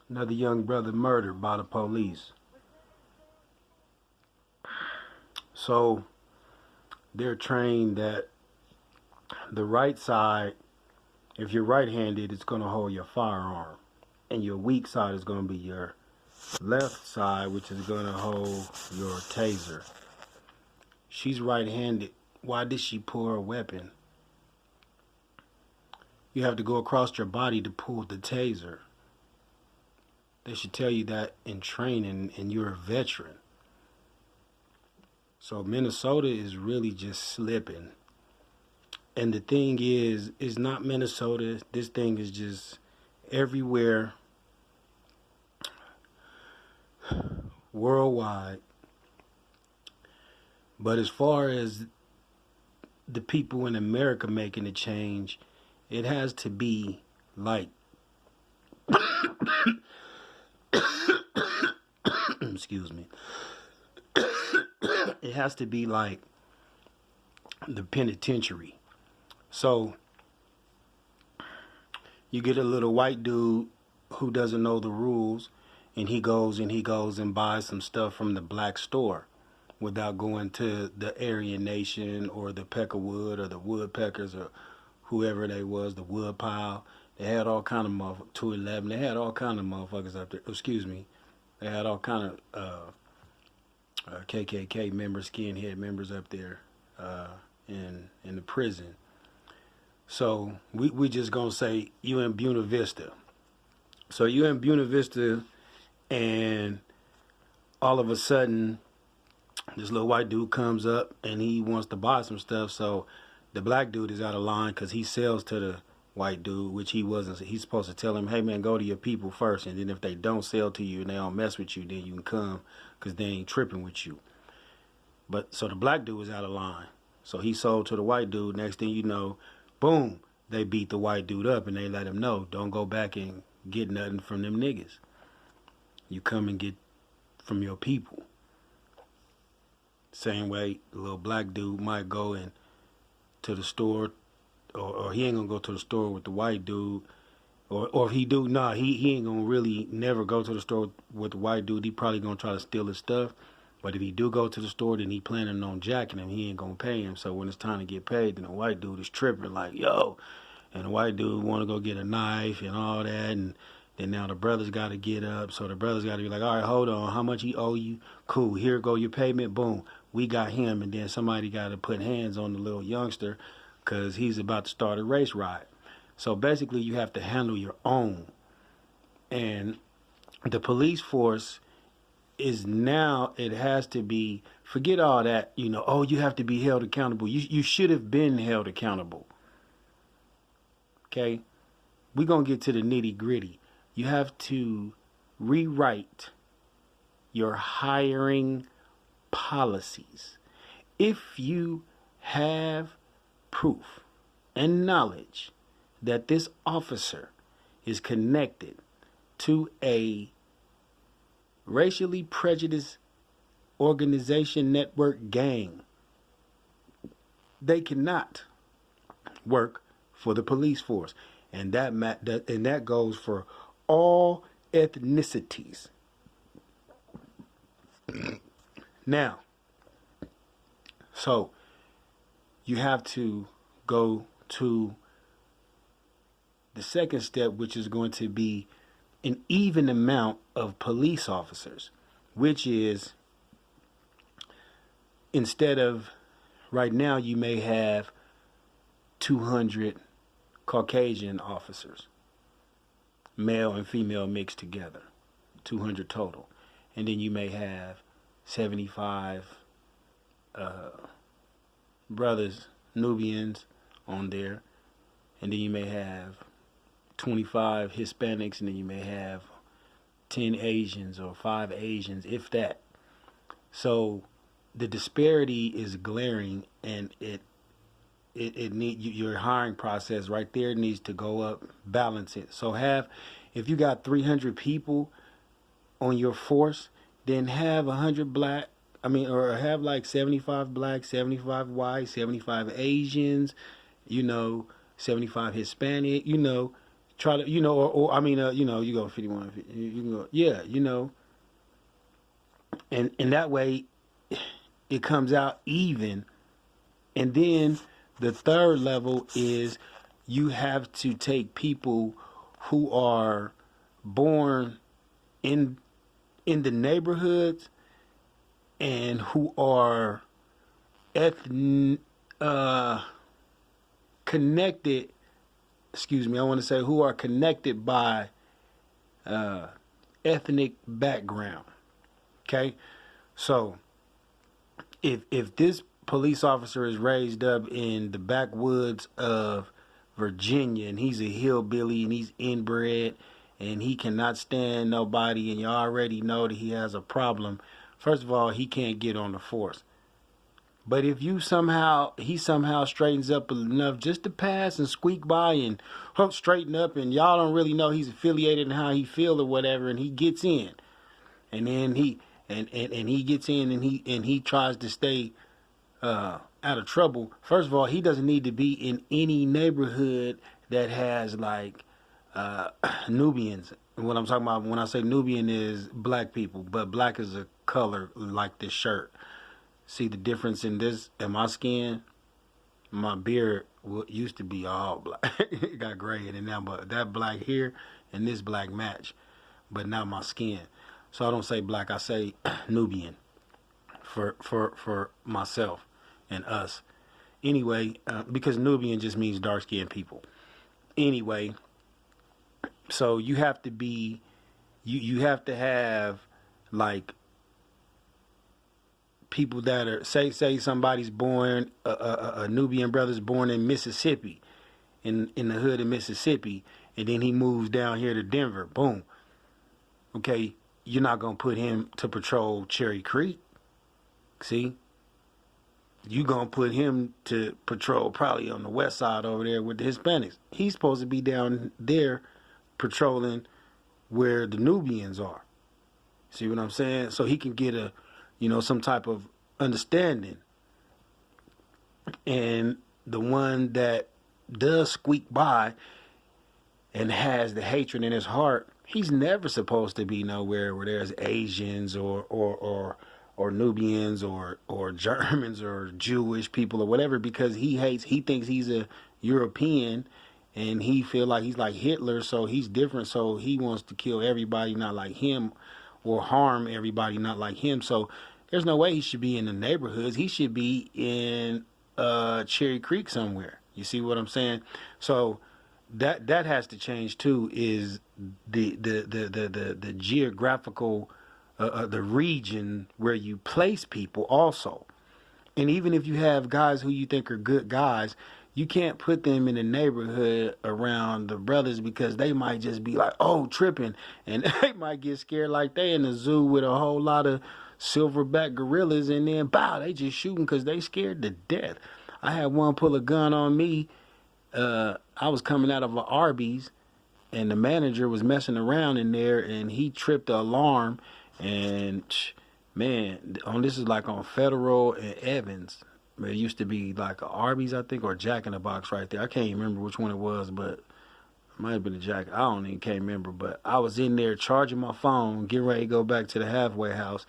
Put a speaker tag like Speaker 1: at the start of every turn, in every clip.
Speaker 1: Another young brother murdered by the police. So they're trained that the right side, if you're right-handed, it's going to hold your firearm, and your weak side is going to be your left side, which is going to hold your taser. She's right-handed. Why did she pull her weapon? You have to go across your body to pull the taser. They should tell you that in training, and you're a veteran. So Minnesota is really just slipping. And the thing is, it's not Minnesota. This thing is just everywhere, worldwide. But as far as the people in America making a change, it has to be like, excuse me, it has to be like the penitentiary. So you get a little white dude who doesn't know the rules, and he goes and buys some stuff from the black store without going to the Aryan Nation or the Peckerwood or the Woodpeckers or whoever they was, the Woodpile. They had all kind of motherfuckers, 211. They had all kind of motherfuckers up there. Excuse me. They had all kind of KKK members, skinhead members up there in the prison. So we just gonna say you in Buena Vista. So you in Buena Vista, and all of a sudden, this little white dude comes up and he wants to buy some stuff. So the black dude is out of line because he sells to the white dude, which he wasn't. He's supposed to tell him, hey man, go to your people first, and then if they don't sell to you and they don't mess with you, then you can come because they ain't tripping with you. But so the black dude was out of line. So he sold to the white dude. Next thing you know, boom, they beat the white dude up and they let him know, don't go back and get nothing from them niggas. You come and get from your people. Same way, the little black dude might go in to the store, or he ain't gonna go to the store with the white dude, or if he do, he ain't gonna really never go to the store with the white dude. He probably gonna try to steal his stuff. But if he do go to the store, then he planning on jacking him. He ain't gonna pay him. So when it's time to get paid, then the white dude is tripping like, yo. And the white dude want to go get a knife and all that. And then now the brothers got to get up. So the brothers got to be like, all right, hold on. How much he owe you? Cool. Here go your payment. Boom. We got him. And then somebody got to put hands on the little youngster because he's about to start a race riot. So basically you have to handle your own. And the police force is now, it has to be, forget all that, oh, you have to be held accountable. You should have been held accountable. Okay? We're going to get to the nitty gritty. You have to rewrite your hiring policies. If you have proof and knowledge that this officer is connected to a racially prejudiced organization, network, gang, they cannot work for the police force, and that goes for all ethnicities. Now, so you have to go to the second step, which is going to be an even amount of police officers, which is, instead of right now, you may have 200 Caucasian officers, male and female mixed together, 200 total. And then you may have 75 brothers, Nubians on there. And then you may have 25 Hispanics, and then you may have 10 Asians or 5 Asians, if that. So the disparity is glaring, and it your hiring process right there needs to go up, balance it. So if you got 300 people on your force, then have 100 black, or have like 75 black, 75 white, 75 Asians, 75 Hispanic, try to, or I mean, you go 51, you can go, yeah, and that way it comes out even. And then the third level is you have to take people who are born in the neighborhoods and who are uh, connected. Excuse me. I want to say who are connected by uh, ethnic background. Okay, so if this police officer is raised up in the backwoods of Virginia and he's a hillbilly and he's inbred and he cannot stand nobody and you already know that he has a problem, first of all, he can't get on the force. But if he somehow straightens up enough just to pass and squeak by and straighten up and y'all don't really know he's affiliated and how he feel or whatever, and he gets in and then he gets in and he tries to stay out of trouble. First of all, he doesn't need to be in any neighborhood that has like Nubians. And what I'm talking about when I say Nubian is black people, but black is a color like this shirt. See the difference in my skin? My beard used to be all black. It got gray in it now, but that black here and this black match, but not my skin. So I don't say black, I say Nubian for myself and us. Anyway, because Nubian just means dark-skinned people. Anyway, so you have to be, you have to have like people that are say somebody's born a Nubian brother's born in Mississippi, in the hood of Mississippi, and then he moves down here to Denver. Boom. Okay, you're not gonna put him to patrol Cherry Creek. See, you gonna put him to patrol probably on the west side over there with the Hispanics. He's supposed to be down there patrolling where the Nubians are. See what I'm saying? So he can get some type of understanding. And the one that does squeak by and has the hatred in his heart, he's never supposed to be nowhere where there's Asians or Nubians or Germans or Jewish people or whatever, because he thinks he's a European and he feel like he's like Hitler, so he's different, so he wants to kill everybody not like him or harm everybody not like him. So there's no way he should be in the neighborhoods. He should be in Cherry Creek somewhere. You see what I'm saying? So that has to change too, is the geographical the region where you place people also. And even if you have guys who you think are good guys, you can't put them in the neighborhood around the brothers, because they might just be like, oh, tripping, and they might get scared like they in the zoo with a whole lot of silverback gorillas, and then bow, they just shooting because they scared to death. I had one pull a gun on me. I was coming out of an Arby's and the manager was messing around in there and he tripped the alarm. And man, this is like on Federal and Evans. It used to be like a Arby's, I think, or Jack in the Box right there. I can't even remember which one it was, but it might have been a Jack. I don't even can't remember. But I was in there charging my phone, getting ready to go back to the halfway house,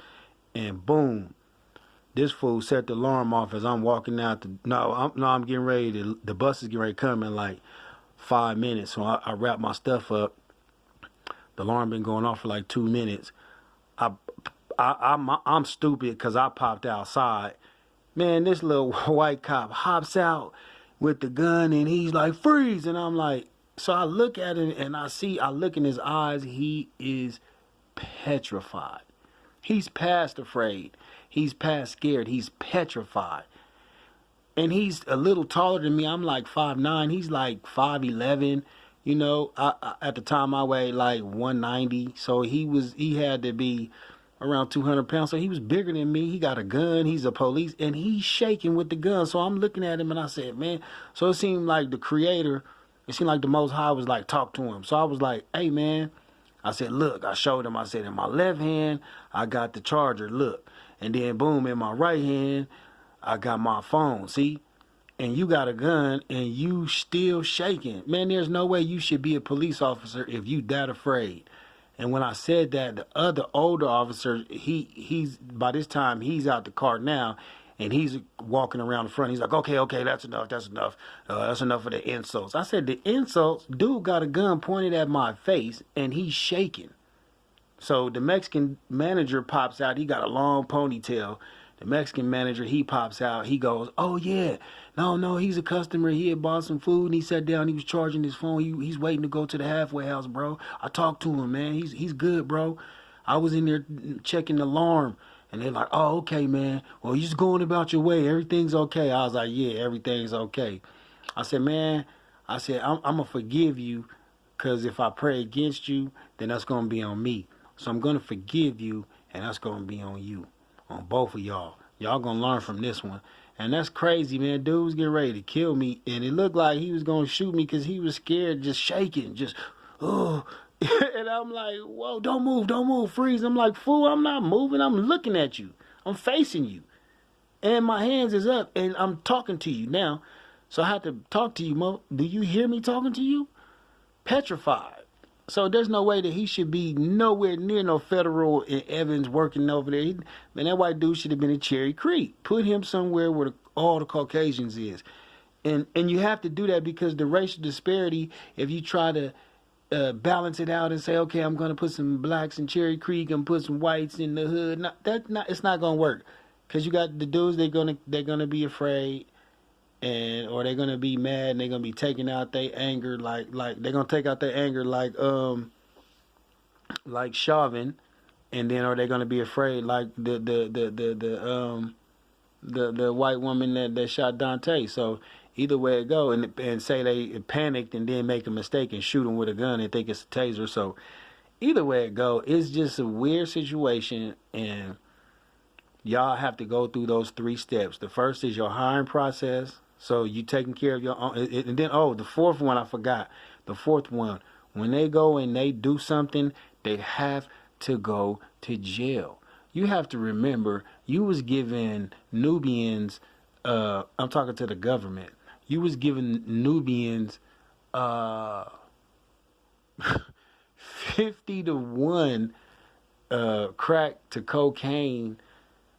Speaker 1: and boom, this fool set the alarm off as I'm walking out. I'm getting ready to. The bus is getting ready to come in like 5 minutes. So I wrap my stuff up. The alarm been going off for like 2 minutes. I'm stupid because I popped outside. Man, this little white cop hops out with the gun and he's like, freeze. And I'm like, so I look at him and I look in his eyes. He is petrified. He's past afraid. He's past scared. He's petrified. And he's a little taller than me. I'm like 5'9". He's like 5'11". At the time I weighed like 190. So he had to be around 200 pounds. So he was bigger than me. He got a gun. He's a police. And he's shaking with the gun. So I'm looking at him and I said, man. So it seemed like the creator, it seemed like the Most High was like, talk to him. So I was like, hey, man. I said, look. I showed him. I said, in my left hand, I got the charger. Look. And then, boom, in my right hand, I got my phone. See? and you got a gun and you still shaking. Man, there's no way you should be a police officer if you that afraid. And when I said that, the other older officer, he's by this time he's out the car now, and he's walking around the front. He's like, okay, that's enough, that's enough of the insults. I said, the insults? Dude got a gun pointed at my face, and he's shaking. So the Mexican manager pops out. He got a long ponytail. The Mexican manager, he pops out. He goes, oh, yeah. No, he's a customer. He had bought some food, and he sat down. He was charging his phone. He's waiting to go to the halfway house, bro. I talked to him, man. He's good, bro. I was in there checking the alarm. And they're like, oh, okay, man. Well, you just going about your way. Everything's okay. I was like, yeah, everything's okay. I said, man, I'm going to forgive you, because if I pray against you, then that's going to be on me. So I'm going to forgive you, and that's going to be on you, on both of y'all. Y'all going to learn from this one. And that's crazy, man. Dude was getting ready to kill me, and it looked like he was going to shoot me because he was scared, just shaking, just, oh. And I'm like, whoa, don't move, freeze. I'm like, fool, I'm not moving. I'm looking at you. I'm facing you. And my hands is up, and I'm talking to you now. So I have to talk to you, Mo. Do you hear me talking to you? Petrified. So there's no way that he should be nowhere near no federal in Evans working over there. Man, that white dude should have been in Cherry Creek. Put him somewhere where all the Caucasians is. And you have to do that because the racial disparity, if you try to balance it out and say, okay, I'm going to put some blacks in Cherry Creek and put some whites in the hood, it's not going to work. Because you got the dudes, they're gonna be afraid. Or they're gonna be mad, and they're gonna be taking out their anger like they're gonna take out their anger like Chauvin, and then or they're gonna be afraid like the white woman that shot Dante. So either way it go, and say they panicked and then make a mistake and shoot them with a gun and think it's a taser. So either way it go, it's just a weird situation, and y'all have to go through those 3 steps. The first is your hiring process. So you taking care of your own. And then, the fourth one, I forgot. The fourth one, when they go and they do something, they have to go to jail. You have to remember, you was giving Nubians, I'm talking to the government, you was giving Nubians 50 to 1 crack to cocaine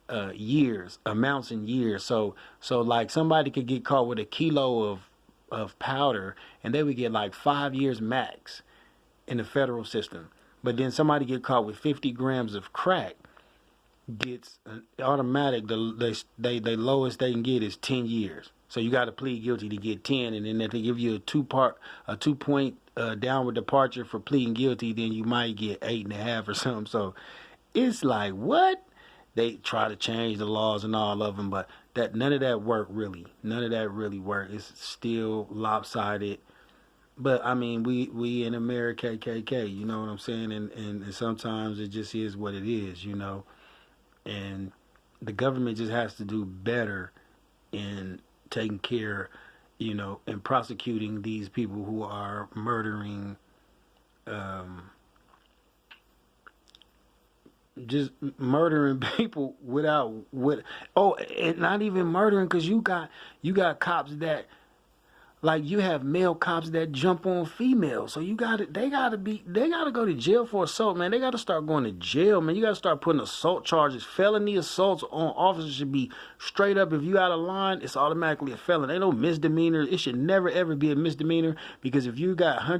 Speaker 1: amounts in years. So like somebody could get caught with a kilo of powder, and they would get like 5 years max in the federal system. But then somebody get caught with 50 grams of crack gets an automatic. The lowest they can get is 10 years. So you got to plead guilty to get 10, and then if they give you a 2-point downward departure for pleading guilty, then you might get 8.5 or something. So it's like, what? They try to change the laws and all of them, but none of that worked really. None of that really worked. It's still lopsided. But I mean, we in America, KKK, you know what I'm saying? And sometimes it just is what it is, you know. And the government just has to do better in taking care, you know, and prosecuting these people who are murdering, just murdering people and not even murdering, because you got cops that, like, you have male cops that jump on females. So they gotta go to jail for assault, man. They gotta start going to jail, man. You gotta start putting assault charges. Felony assaults on officers should be straight up. If you out of line, it's automatically a felony. Ain't no misdemeanor. It should never ever be a misdemeanor, because if you got